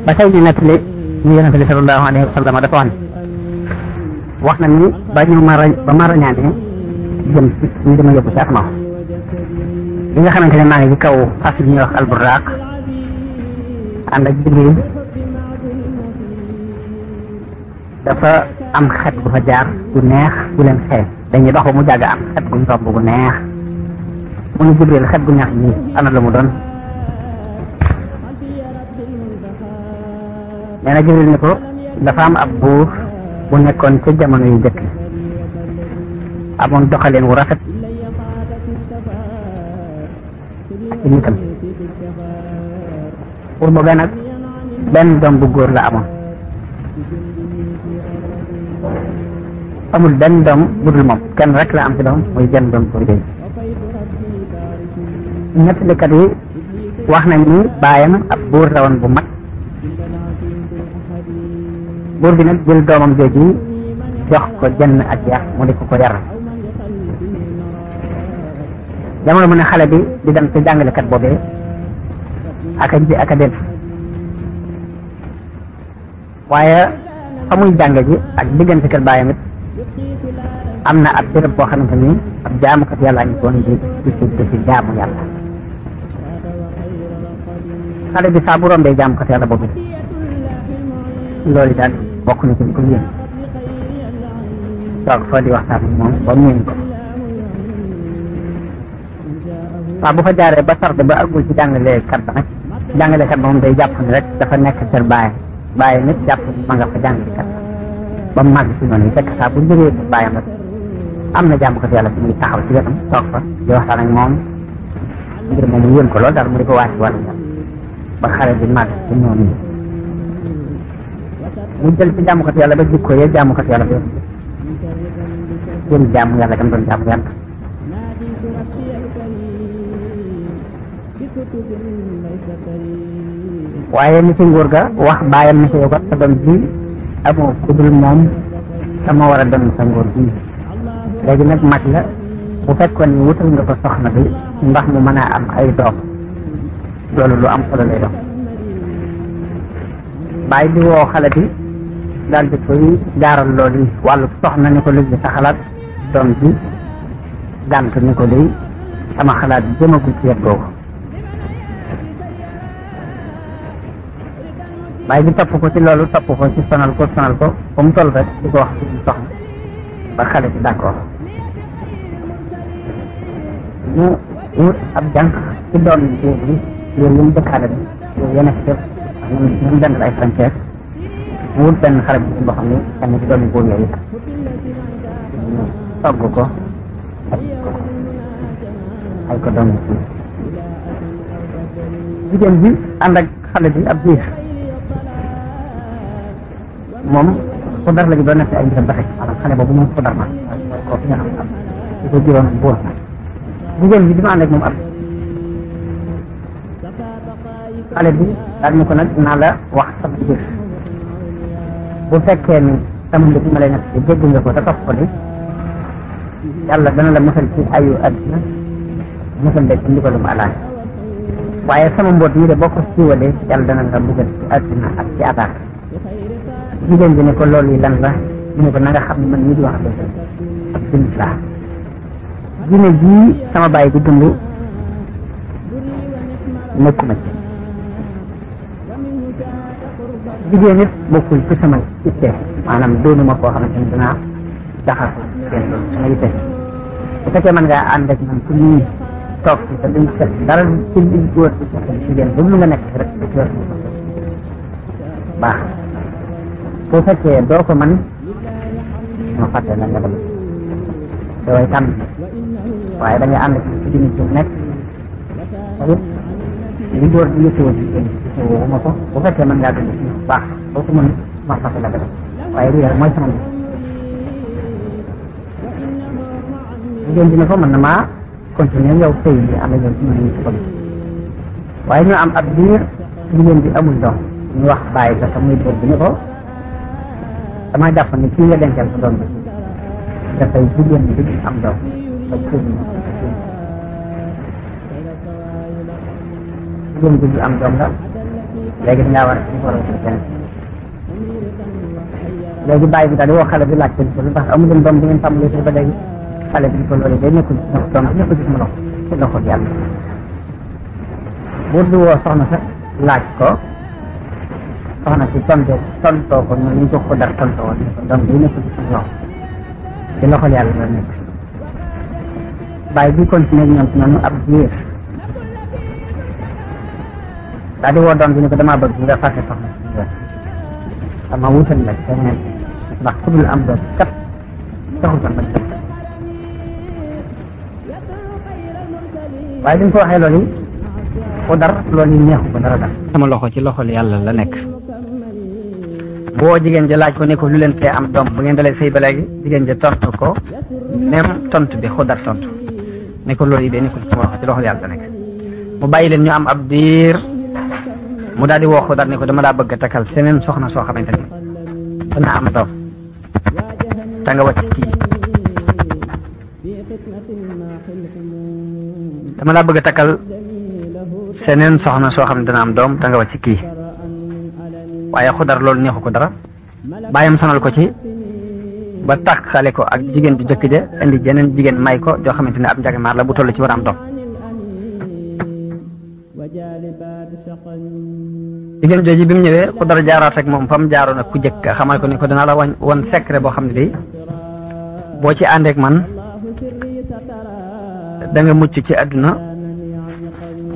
ba tey ñu nettali ñu yonente bi sallallahu alayhi wa sallam dafa wax na ni ba ma rañaane jëm ci ñu dama yóbbu ci asmaaw li nga xamante ne maa ngi ci kaw fas yi ñuy wax alburaq ànd ak Jibril dafa am xet bu fa jaar bu neex bu leen xeeñ dañuy dox ba mu jàgg am xet bu ñu topp bu neex mu ne Jibril xet gu neex ñi ana la mu doon nee na Jibril ni ko dafa am ab buur bu nekkoon ca jamono yu jëkk amoon doxaleen wu rafet ak ci nitam buur boobee nag benn doom bu góor la amoon amul benn doom bu dul moom kenn rek la am ci doom muy benn doom bu góor ñettalikat yi wax nañ ni baayam ab buur la woon bu mag buur bi nag jël doomam jooju jox ko jënn ak yar mu di ko yar jamono mu ne xale bi di dem ci jàngalekat boobee ak a delsi waaye fa muy jànge ji ak diggante kër baayam it am na ab béréb boo xamante ni ab jaamukat yàlla ñu doon di ci jaamu yàlla xale bi saa bu rombee jaamukat yàlla boobu loolu daal bokk na ci li ko yéen toog fa di waxtaan moom ba mu ko saa bu fa jaaree ba sarde ba àggul ci jàngalekat ba nag jàngalekat ba moom day jàpp ni rek dafa nekk kër bàyyi nit jàpp ma nga fa jàngalekat ba mu màgg si noonu yi fekk saa bu jógee kër bàyyam rek am na jàmmkat yàlla bi muy taxaw ci wetam toog fa di waxtaan ak moom ngir moom mu yéen ko lool daal mu di ko wàcc wàllu yàlla ba xale bi màgg ci noonu yi mu jël ci jaamukat yàlla ba jikko yee jaamukat yàlla ba jëm jaamu yàlla gam doon jaamu yàlla waaye ni ci nguur ga wax bàyyam ni ko yow sa doom bi amoo ku dul moom sama war a doon sa nguur bi léegi nag mag la bu fekkoon ni wutal nga ko soxna bi ndax mu mën a am ay doom loolu lu am solo lay doon bàyyi di woo xale bi daal di koy jaaral loolu yi wàllu soxna ni ko léegi sa xalaat doom bi gànt ni ko léegi sama xalaat jëmagul ci wet googu bàyyi di topp ko ci loolu topp ko ci sonal ko ba mu toll rek di ko wax ci soxna ba xale bi d'accord mu wut ab jànq ci doom bi yooyu li mu dëkkaale bi yooyu yenn ci ñoom benn ay français mu wut benn xale bi boo xam ne kenn ci doomi góor yooyu togg ko ay ko doomi si jigéen bi ànd ak xale bi ab biir moom xudar la ñu doon nekk ay mbiram ba tey maanaam xale boobu moom xudar ma ko fi nga xam am di ko juróom buur jigéen bi di ma ànd ak moom ab xale bi daal ñu ko nag naa la wax sama biir bu fekkee ni sama mbir ma lay nekk ci dégg nga ko te topp ko di yàlla dana la musal ci ayu adduna musal de ci ndigalum alaay waaye sama mboot mi de boo ko siiwalee yàlla dana la musal ci adduna ak ci attaar jigéen bi ne ko loolu yi lan la mu ne ko na nga xam ne man mii di wax ak jullit laa diine jii sama baay di dund nekkuma ci jigéen nit bokkul ci sama itte maanaam doonuma koo xamante ni dinaa jaxas kenn sama itte bu fekkee mën ngaa ànd ak man ci nii toog ci te duñ seet dara ci li góor ci seet jigéen lu nga nekk rek ci wér baax bu fekkee doo ko mën ñoo fàtte na nga dem daway tànn waaye da ngay ànd ci dini ci nekk tamit li góor di yëttewoo jigéen waxuma ko bu fekkee mën ngaa dund ci baax boo ko mën ma fàtte la nga dem waaye lii rek mooy sama bi jigéen dina ko mën na maa continuer yow sëy bi am na yow ci mën ci bëgg waaye ñu am ab diir jigéen bi amul doom ñu wax bàyyi la muy góor bi ni ko dama jàpp ni kii nga dencal sa doom bi dafay jigéen bi am doom ba jigéen bi am doom la léegi dangaa war a war a kenn léegi bàyyi bi daal di woo xale bi laajte ko lu tax amu leen doom bi ngeen tàmbalee ba léegi xale bi ko loolu day nekkul ci sama doom nekkul ci sama loxo ci loxo yàlla buur bi woo soxna sa laaj ko soxna si tontoo ko noonu ñu jox ko dara tontoo woon doom bi nekkul ci sama loxo ci loxo yàlla la nekk bàyyi bi continuer ñoom si noonu ab diir daal di woo doom bi ni ko damaa bëgg nga fase soxna si sama wutal la keneen ndax ku dul am doom kat taxutoon bañ def waaye bi ñu ko waxee loolu yi ku dar loolu yi neexu ko dara dara sama loxo ci loxol yàlla la nekk boo jigéen ja laaj ko ne ko lu leen tee am doom bu ngeen dalee sëy ba léegi jigéen ja tontu ko même tontu bi xudar tontu ne ko loolu yi de nekkul sama loxo ci loxol yàlla la nekk mu bàyyi leen ñu am ab diir mu daal di woo xudar ne ko dama daa bëgg a takkal seneen soxna soo xamante ni dana am doom te nga wàcc kii dama laa bëgg a takkal seneen soxna soo xam ne dana am doom te nga wàcc kii waaye xudar loolu neexu ko dara bàyyam sonal ko ci ba taxale ko ak jigéen ju jëkk ja indi jeneen jigéen may ko joo xamante ne ab njagamaar la bu toll ci war a am doom jigéen jooju bi mu ñëwee xudar jaaraat rek moom fa mu jaaroon ak ku jëkk xamal ko ni ko danaa la wan secret boo xam ne day boo ci àndeek man da nga mucc ci àdduna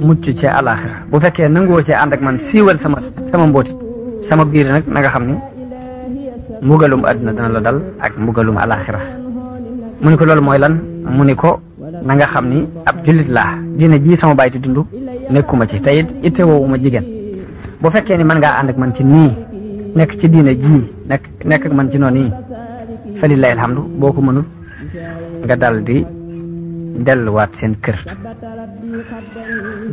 mucc ci àlaaxira bu fekkee nanguwoo ci ànd ak man siiwal sama mbooti sama biir nag na nga xam ni mbugalum àdduna dana la dal ak mbugalum àlaaxira mu ni ko loolu mooy lan mu ni ko na nga xam ni ab jullit laa diine ji sama baay di dund nekkuma ci te it ittewoowuma jigéen bu fekkee ni mën ngaa ànd ak man ci nii nekk ci diine ji nekk ak man ci noonu nii fa lillahi alhamdu boo ko mënul nga dal di delluwaat seen kër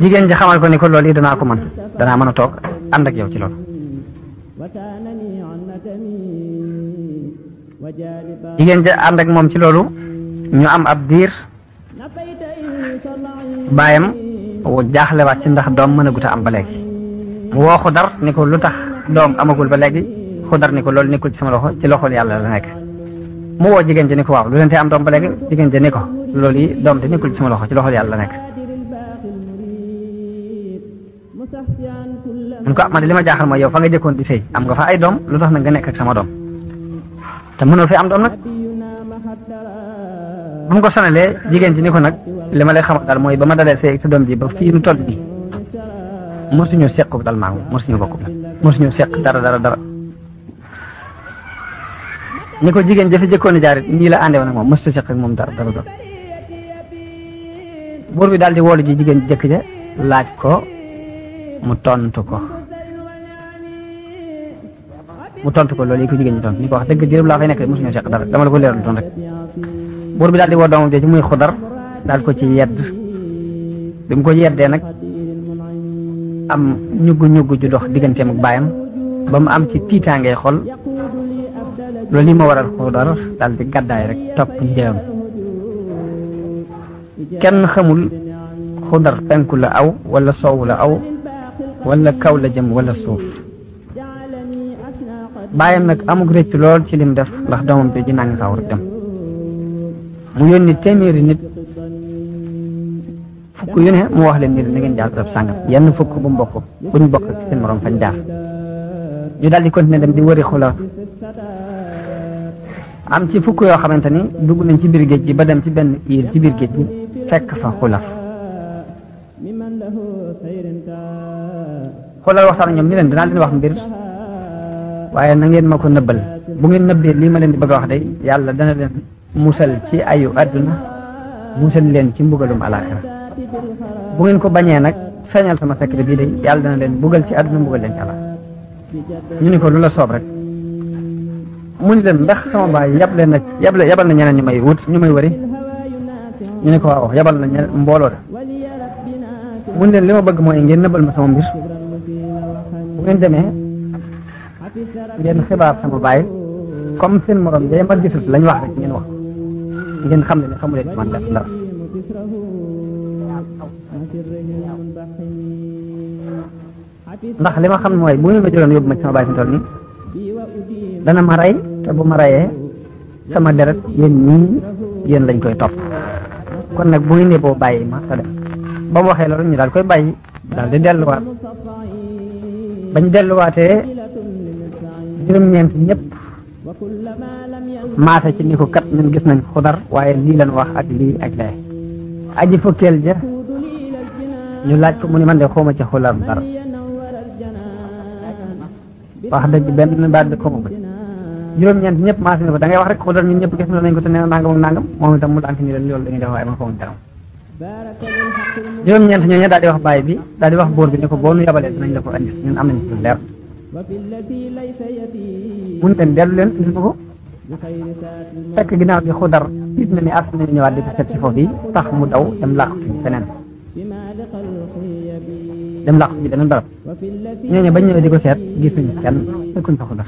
jigéen ji xamal ko ni ko loolu yi danaa ko mën danaa mën a toog ànd ak yow ci loolu jigéen ji ànd ak moom ci loolu ñu am ab diir baayam jaaxlewaat ci ndax doom mën a guta am ba léegi mu woo xudar ni ko lu tax doom amagul ba léegi xudar ni ko loolu nekkul ci sama loxo ci loxol yàlla la nekk mu woo jigéen ji ni ko waaw lu leen te am doom ba léegi jigéen ji ni ko loolu yi doom te nekkul ci sama loxo ci loxol yàlla la nekk mun ko man li ma jaaxal mooy yow fa nga jëkkoon di sëy am nga fa ay doom lu tax nag nga nekk ak sama doom te mënoo fi am doom nag bu mu ko sonalee jigéen ji ni ko nag li ma lay xamal daal mooy ba ma dalee sëy ak sa doom ji ba fii nu toll nii mosuñu seq dal maa ngi mosuñu bokk mosuñu seq dara ni ko jigéen jafe jëkkoon jaarit nii la àndee woon ak moom mosu seq ak moom dara buur bi daal di woolu ji jigéen jëkk ja laaj ko mu tontu ko loolu yi ko jigéen ñi tontu ni ko wax dëgg diirub laa fay nekk mosuñu seq dara dama la ko leeral toon rek buur bi daal di woo doomam jooju muy xudar daal ko ci yedd bi mu ko yeddee nag am ñuggu ju dox digganteem ak baayam ba mu am ci tiitaangee xol loolu li ma waral xudar daal di gàddaay rek topp njëam kenn xamul xudar penku la aw wala soow la aw wala kaw la jëm wala suuf baayam nag amug rëcc lool ci lim def ndax doomam jooju nangi kaw rek dem mu yónni téeméeri nit fukk yu ne mu wax leen ni na ngeen jaar def sàngam yenn fukk bu mu bokk buñ bokk ak seen morom fañ jaar ñu daal di continuer dem di wëri xulaf am ci fukk yoo xamante ni dugg nañ ci biir géej gi ba dem ci benn île ci biir géej gi fekk fa xulaf xoolal waxtaan ñoom ni leen dinaa leen wax mbir waaye na ngeen ma ko nëbbal bu ngeen nëbbee lii ma leen di bëgg a wax day yàlla dana leen musal ci ayu àdduna musal leen ci mbugalum alaxira bu ngeen ko bañee nag feeñal sama secret bii day yàlla dana leen bugal ci àdduna mbugal leen ci àlla ñu ni ko lu la soob rek mu ni leen ndax sama baay yabal na ñeneen ñu may wut ñu may wëri ñu ne ko waaw yabal na ñeneen mbooloo de mu ni leen li ma bëgg mooy ngeen nëbbal ma sama mbir bu ngeen demee ngeen xibaar sama baay comme seen morom day ma gisul lañ wax rek ngeen wax ngeen xam ne xamu leen ci man def dara ndax li ma xam mooy bu ngeen ma jëloon yóbbu ma ci sama baay fi mu toll nii dana ma rey te bu ma reyee sama deret yéen lañ koy topp kon nag bu ngeen ne boo bàyyi ma sa dem ba mu waxee loolu ñu daal koy bàyyi daal di delluwaat bañ delluwaatee juróom-ñeent ñëpp maase ci ni ko kat ñun gis nañ Xudar waaye lii lañ wax ak lii ak lee aji fukkeel ja ñu laaj ko mu ni man de xawma ci Xudar dara wax dëgg benn baat bi xawma ko ci juróom-ñeent ñëpp maase ni ko da ngay wax rek Xudar ñun ñëpp gis nañ ko te nee na nangam ak nangam moom itam mu daan ni leen loolu dañuy def waaye man xawma dara juróom-ñeent ñooñu daal di wax baay bi daal di wax buur bi ne ko boo nu yabalee dinañ la ko andi ñun am nañ ci leer mun leen dellu leen indil ma ko fekk ginnaaw bi Xudar gis na ni as nañu ñëwaat di ko seet si foofu yi tax mu daw dem làqu ci feneen dem làqu ci beneen barab ñooñu bañ ñëwee di ko seet gisuñu kenn fekkuñ fa Xudar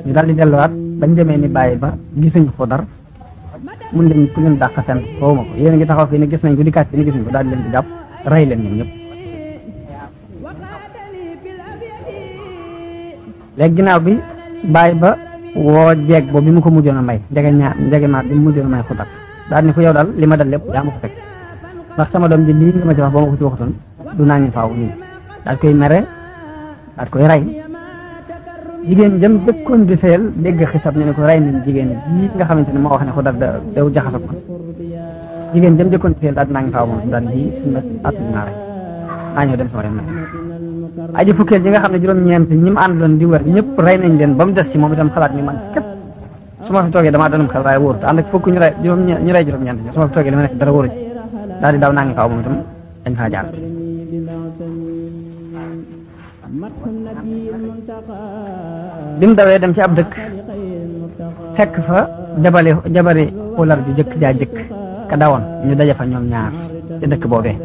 ñu daal di delluwaat bañ demee ni bàyyi ba gisuñu Xudar mun leen ku leen dàq fen foofu ma ko yéen a ngi taxaw fii ni gis nañ ko dikkaat fii ni gisuñ ko daal di leen di jàpp rey leen ñoom ñëpp léegi ginnaaw bi bàyyi ba woo jeeg boobu bi mu ko mujjoon a may njege maat bi mu mujjoon a may Xudar daal ni ko yow daal li ma dal lépp yaa ma ko fekk ndax sama doom ji lii nga ma ci wax boo ma ko ci waxutoon du naa ñu faaw nii daal koy mere daal koy rey jigéen jëm dëkkoon di seel dégg xisab ñu ne ko rey nañ jigéen ji nga xamante ne moo wax ne Xudar daw jaxasa ko jigéen jëm dëkkoon di seel daal dinaa ñu faaw moom daal di suñu at naa rey naa ñëw dem sama yoon aji fukkeel ji nga xam ne juróom-ñeent ñi mu àndoon di wër ñëpp rey nañ leen ba mu des ci moom itam xalaat ni man képp su ma fi toogee damaa doonum xel waaye wóoru te ànd ak fukk ñu rey juróom-ñeent ñi su ma fi toogee li ma nekk dara wóoru ci daal di daw naa ngi faaw moom itam dañ faa jaar bi mu dawee dem ci ab dëkk fekk fa jabari Xudar ju jëkk jaa jëkk ka dawoon ñu daje fa ñoom ñaar ci dëkk boobee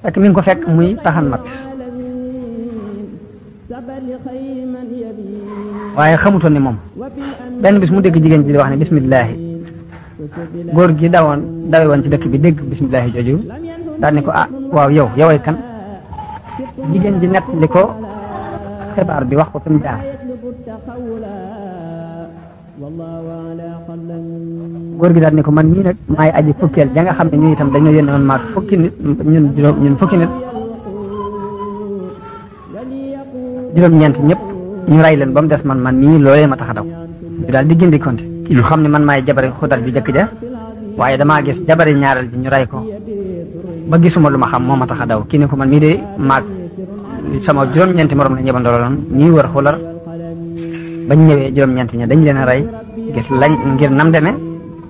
fekk mi ngi ko fekk muy taxan mat waaye xamutoon ni moom benn bis mu dégg jigéen ji di wax ne bismillahi góor gi dawe woon ci dëkk bi dégg bismillahi jooju daal ni ko ah waaw yoway kan jigéen ji nett li ko xibaar bi wax ko fi mu jaar góor gi daal ni ko man ñii nag maay aji fukkeel ja nga xam ne ñu itam dañoo yónne woon maag fukki nit ñun fukki nit juróom-ñeent ñëpp ñu rey leen ba mu des man mii loolee ma tax a daw ñu daal di gindi konte ñu xam ne man maay jabari Xudar ju jëkk ja waaye damaa gis jabari ñaareel ji ñu rey ko ba gisuma lu ma xam moo ma tax a daw kii ne ko man mii de maag sama juróom-ñeenti morom la ñëbandooloon ñuy wër Xudar bañ ñëwee juróom-ñeent ña dañ leen a rey gis lañ ngir nam demee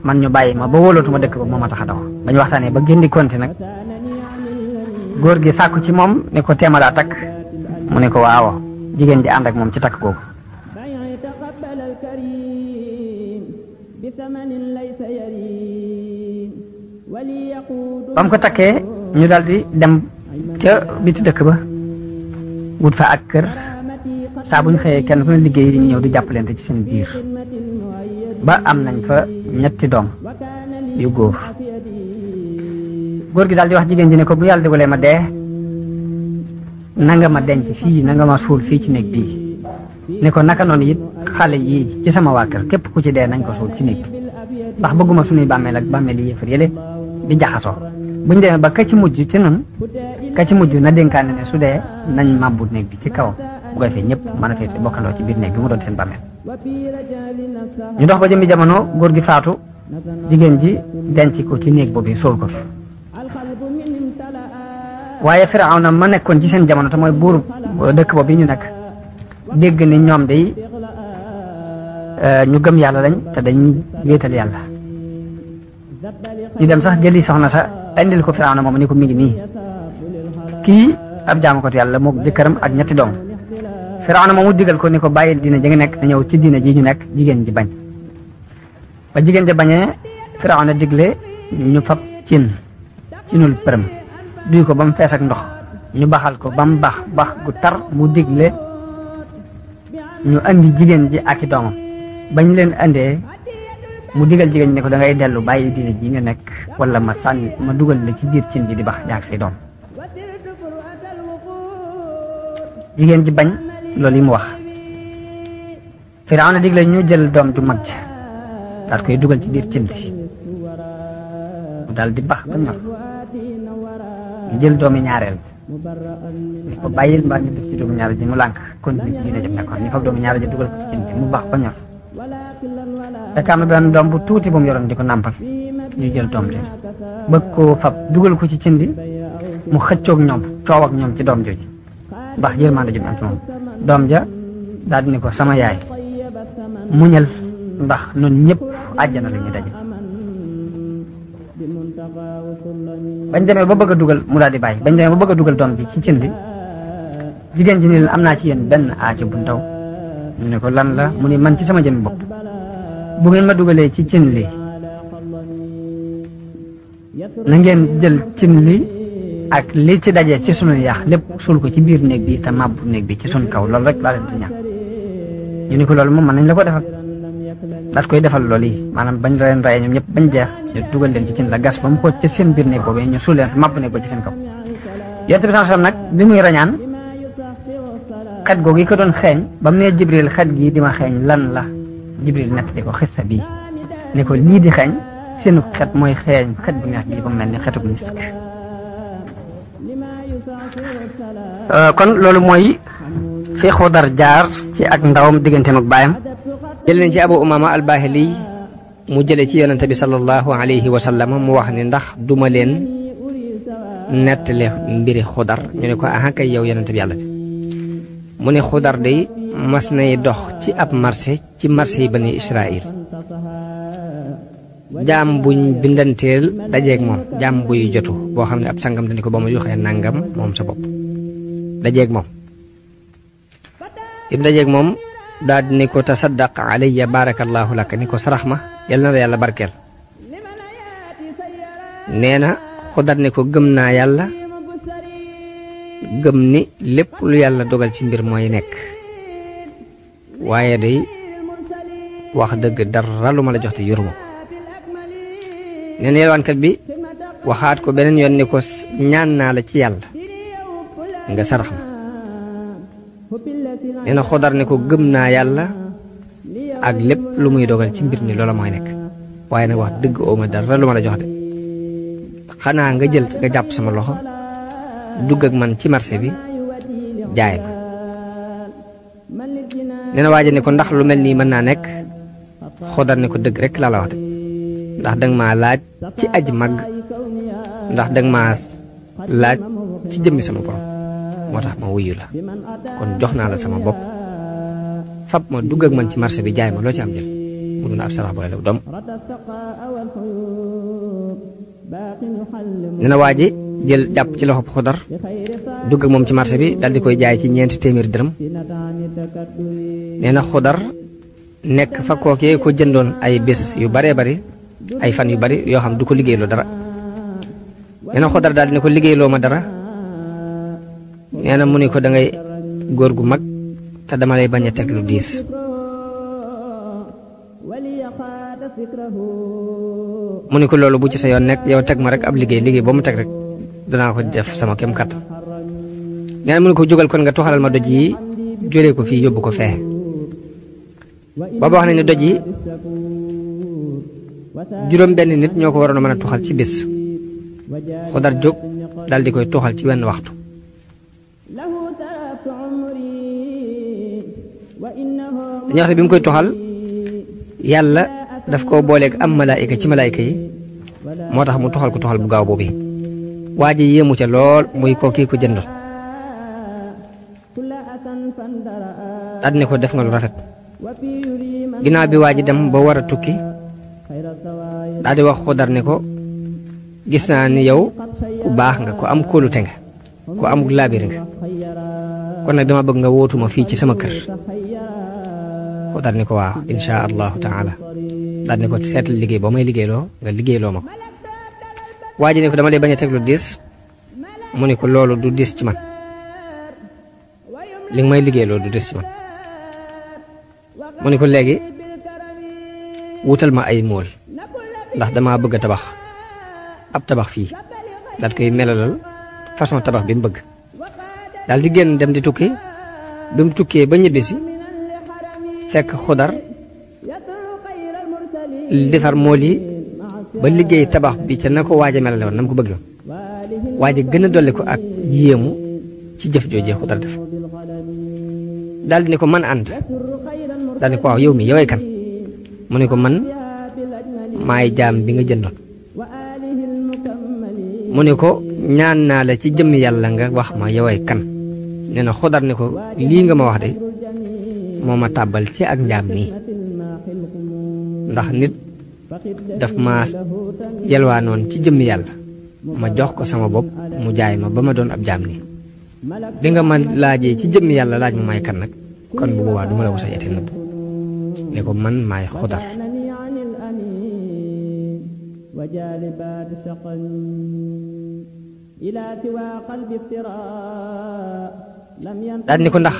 man ñu bàyyi ma ba wóolootuma dëkk ba moo ma tax a daw bañ waxtaanee ba gindi konti nag góor gi sàkku ci moom ne ko teemalaa takk mu ne ko waaw jigéen ji ànd ak moom ci takk googu ba mu ko takkee ñu daal di dem ca biti dëkk ba wut fa ak kër saa bu ñu xëyee kenn fu ne liggéey yi ñëw di jàppalante ci seen biir ba am nañ fa ñetti doom yu góor gi daal di wax jigéen ji ne ko bu yàlla dogalee ma dee nanga ma denc fii nanga ma suul fii ci néeg bii ne ko naka noonu it xale yii ci sama waa kër képp ku ci dee nañ ko suul ci néeg bi ndax bëgguma suñuy bàmmeel ak bàmmeel yi yëfar yële di jaxasoo buñ demee ba ka ci mujj ci nun ka ci mujj na dénkaane ne su dee nañ màbbu néeg bi ci kawam bu ko defee ñëpp mën a feete bokkandoo ci biir néeg bi mu doon seen bàmmeel ñu dox ba jëmmi jamono góor gi faatu jigéen ji denc ko ci néeg boobu suul ko fi waaye Firawna ma nekkoon ci seen jamono te mooy buur dëkk boobu bi ñu nekk dégg ni ñoom day ñu gëm yàlla lañ te dañuy wéetal yàlla ñu dem sax jëli soxna sa indil ko Firawna moom ni ko mi ngi nii kii ab jaamukatu yàlla moog jëkkëram ak ñetti doom Firawna moomu digal ko ni ko bàyyil diine ji nga nekk te ñëw ci diine ji ñu nekk jigéen ji bañ ba jigéen ji bañee Firawna digle ñu fab cinul përëm duy ko ba mu fees ak ndox ñu baxal ko ba mu bax gu tar mu digle ñu andi jigéen ji ak i doomam bañ leen andee mu digal jigéen ñi ne ko da ngay dellu bàyyi diine ji nga nekk wala ma sànni ma dugal la ci biir cin ji di bax jaag say doom jigéen ji bañ loolu yi mu wax Firawna digle ñu jël doom ju mag ji daal koy dugal ci biir cin bi mu daal di bax ba ñor ñu jël doomi ñaareel ni ko bàyyil mbaa ñu def ci doomi ñaareel ji mu lànk continue ci diine jëm nekkoon ñu fab doomi ñaareel ji dugal ko ci cin bi mu bax ba ñor fekk am na benn doom bu tuuti bu mu yoroon di ko nàmpal ñu jël doom ji bëgg koo fab dugal ko ci cin bi mu xëccoog ñoom coow ak ñoom ci doom jooju ndax yërmande jëm am ci moom doom ja daal di ni ko sama yaay muñal ndax noonu ñëpp àjjana la ñuy daje bañ demee ba bëgg a dugal mu daal di bàyyi bañ demee ba bëgg a dugal doom ji ci cin bi jigéen ji ni leen am naa ci yéen benn aajo bu ndaw ñu ne ko lan la mu ni man ci sama jëmmi bopp bu ngeen ma dugalee ci cin li na ngeen jël cin li ak li ci daje ci sunu yàq lépp suul ko ci biir néeg bi te màbbu néeg bi ci sunu kaw loolu rek laa leen di ñaan ñu ni ko loolu moom mën nañ la ko defal daat koy defal loolu yi maanaam bañ leen rayee ñoom ñëpp bañ jeex ñu dugal leen ci cin la gas ba mu ko ci seen biir néeg boobu ñu suul leen fi màbb néeg ba ci seen kaw yonent bi sallam nag bi muy rañaan xet googu yi ko doon xeeñ ba mu nee Jibril xet gii di ma xeeñ lan la Jibril nett di ko xissa bii ni ko lii di xeeñ seenu xet mooy xeeñ xet bu neex bii ba mu mel ni xetug misk kon loolu mooy fi Xudar jaar ci ak ndawam digganteem ak baayam jël nañ ci Abu Umaama al-Baahili mu jële ci yonente bi sallallahu alayhi wa sallam mu wax ni ndax duma leen nettali mbiri Xudar ñu ne ko aha kay yow yonente bi yàlla bi mu ne Xudar day mas nay dox ci ab marché ci marché yi bani Israël jaam buñ bindanteel dajeeg moom jaam buy jotu boo xam ne ab sangam dañu ko ba ma joxee nangam moom sa bopp dajeeg moom im dajeeg moom daal di ne ko tasaddaq alayya barakallahu lak ni ko sarax ma yal na la yàlla barkeel nee na Xudar ne ko gëm naa yàlla gëm ni lépp lu yàlla dogal ci mbir mooy nekk waaye day wax dëgg dara lu ma la jox te yoruma ko nee na yelwaankat bi waxaat ko beneen yoon ni ko ñaan naa la ci yàlla nga sarax ma nee na Xudar ne ko gëm naa yàlla ak lépp lu muy dogal ci mbir ni loola mooy nekk waaye nag wax dëgg ooma dara lu ma la jox de xanaa nga jël nga jàpp sama loxo dugg ak man ci marché bi jaay ma nee na waaja ne ko ndax lu mel nii mën naa nekk Xudar ne ko dëgg rek laa la wax de ndax danga maa laaj ci aji màgg ndax danga maa laaj ci jëmmi sama borom moo tax ma wuyu la kon jox naa la sama bopp fab ma dugg ak man ci marché bi jaay ma loo ci am jël mu duna ab sarax bu la doom nee na waa ji jël jàpp ci loxo Xudar dugg ak moom ci marché bi dal di koy jaay ci 4 téeméeri dërëm nee na Xudar nekk fa kookee ko jëndoon ay bés yu baree bari ay fan yu bari yoo xam du ko liggéeyloo dara nee na Xudar daal di ne ko liggéeyloo ma dara nee na mu ne ko da ngay góor gu mag te dama lay bañ a teg lu diis mu ne ko loolu bu ci sa yoon nekk yow teg ma rek ab liggéey ba mu teg rek danaa ko def sama kem kat nee na mu ne ko jógal kon nga tuxalal ma doj yi jëlee ko fii yóbbu ko fee booba wax nañ ne doj yi juróom benn nit ñoo ko waroon a mën a tuxal ci bis Xudar jóg dal di koy tuxal ci wenn waxtu dañuy wax ne bi mu koy tuxal yàlla daf koo booleeg am malaayika ci malaayika yi moo tax mu tuxal ko tuxal bu gaaw boobu waa ji yéemu ca lool muy ko kii ko jëndoon daal ne ko def nga lu rafet. ginnaaw bi waa ji dem ba war a tukki daal di wax Xudar ne ko gis naa ni yow ku baax nga ku am kóolute nga ku am laabir nga kon nag dama bëgg nga wootuma fii ci sama kër. Xudar ne ko waaw insha allahu taala daal ne ko seetal liggéey boo may liggéeyloo nga liggéeyloo ma ko. waa ji ne ko dama lay bañ a teg lu diis mu ne ko loolu du diis ci man li nga may liggéeyloo du diis ci man. mu ne ko léegi wutal ma ay mool ndax dama bëgg a tabax ab tabax fii daal koy melalal façon tabax bi mu bëgg daal di génn dem di tukki bi mu tukkee ba ñibbisi fekk Xudar defar mool yi ba liggéey tabax bi ca na ko waaj a melale woon na mu ko bëgg waaj a gën a dolli ko ak yéemu ci jëf joojee Xudar def daal di ne ko man ànd daal ne ko waaw yow mi yowee kan mu ne ko man maay jaam bi nga jëndoon mu ne ko ñaan naa la ci jëmm yàlla nga wax ma yowee kan nee na Xudar ne ko lii nga ma wax de moo ma tàbbal ci ak njaam nii ndax nit daf ma yelwaanoon ci jëmm yàlla ma jox ko sama bopp mu jaay ma ba ma doon ab jaam nii bi nga ma laajee ci jëmm yàlla laaj ma may kan nag kon bu boobaa du ma la wasa yeti nëbb ne ko man maay Xudar daal ni ko ndax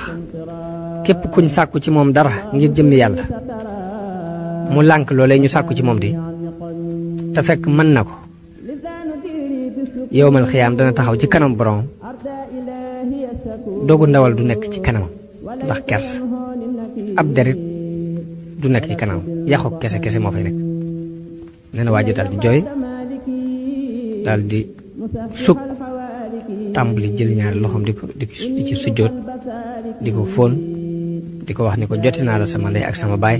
képp kuñ sàkku ci moom dara ngir jëmmi yàlla mu lànk loolee ñu sàkku ci moom di te fekk mën na ko yowmal xiyaam dana taxaw ci kanam borom dogu ndawal du nekk ci kanam ndax kers ab derit du nekk ci kanam yaxu kese kese moo fay nekk. nee na waa ji daal di jooy daal di sukk tàmbali jël ñaari loxoom di ci sujjoot di ko fóon di ko wax ni ko joti naa la sama ndey ak sama baay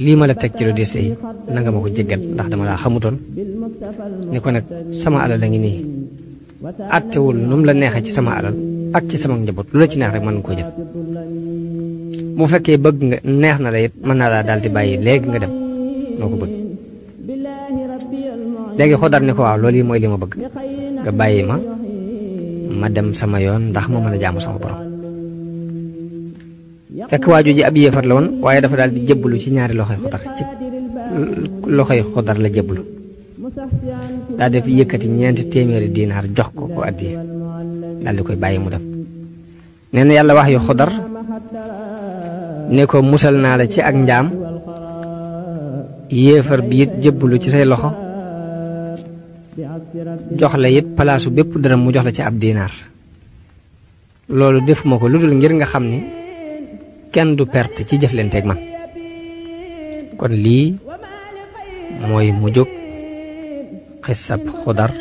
lii ma la teg ci lu des yi na nga ma ko jéggal ndax dama laa xamutoon ni ko nag sama alal la ngi nii attewul nu mu la neexee ci sama alal ak ci sama njaboot lu la ci neex rek mën nga koo jël bu fekkee bëgg nga neex na la it mën naa laa daal di bàyyi léegi nga dem noo ko bëgg. léegi Xudar ne ko waaw loolu yi mooy li ma bëgg nga bàyyi ma dem sama yoon ndax ma mën a jaamu sama borom. fekk waaju ji ab yéefar la woon waaye dafa daal di jébbalu ci ñaari loxoy Xudar ci loxoy Xudar la jébbalu daal def yëkkati 400 dinaar jox ko addiya daal di koy bàyyi mu dem. nee na yàlla wax yu Xudar ne ko musal naa la ci ak njaam yéefar bi it jébbalu ci say loxo jox la it palaasu bépp dërëm mu jox la ci ab dinaar loolu defuma ko lu dul ngir nga xam ni kenn du perte ci jëflanteeg man kon lii mooy mu jóg xisab Xudar